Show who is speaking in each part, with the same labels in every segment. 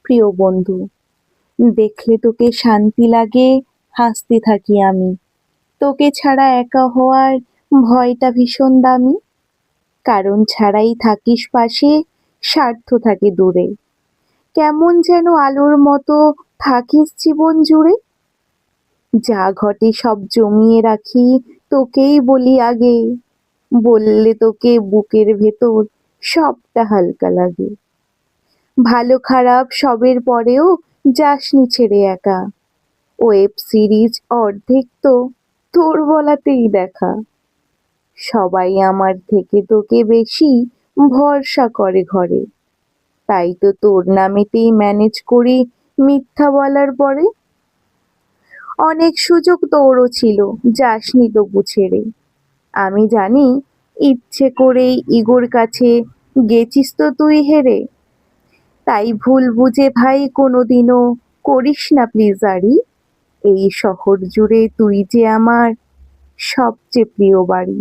Speaker 1: প্রিয় বন্ধু, দেখলে তোকে শান্তি লাগে, হাসতে থাকি আমি। তোকে ছাড়া একা হওয়ার ভয়টা ভীষণ দামি। কারণ ছাড়াই থাকিস পাশে, স্বার্থ থাকে দূরে। কেমন যেন আলোর মতো থাকিস জীবন জুড়ে। যা ঘটে সব জমিয়ে রাখি, তোকেই বলি আগে। বললে তোকে বুকের ভেতর সবটা হালকা লাগে। ভালো খারাপ সবের পরেও যাসনি ছেড়ে একা। ওয়েব সিরিজ অর্ধেক তো তোর বলাতেই দেখা। সবাই আমার থেকে তোকে বেশি ভরসা করে ঘরে। তাই তো তোর নামেতেই ম্যানেজ করি মিথ্যা বলার পরে। অনেক সুযোগ তোরও ছিল, যাসনি তবু ছেড়ে। আমি জানি ইচ্ছে করেই ইগোর কাছে গেছিস তো তুই হেরে। তাই ভুল বুঝে ভাই কোনোদিনও করিস না প্লিজ আড়ি। এই শহর জুড়ে তুই যে আমার সবচেয়ে প্রিয় বাড়ি।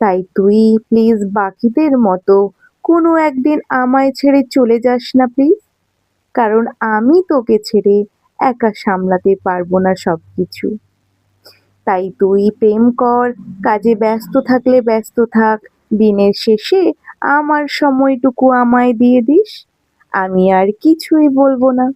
Speaker 1: তাই তুই প্লিজ বাকিদের মতো কোনো একদিন আমায় ছেড়ে চলে যাস না প্লিজ। কারণ আমি তোকে ছেড়ে একা সামলাতে পারবো না সবকিছু। তাই তুই প্রেম কর, কাজে ব্যস্ত থাকলে ব্যস্ত থাক। দিনের শেষে আমার সময়টুকু আমায় দিয়ে দিস। আমি আর কিছুই বলবো না।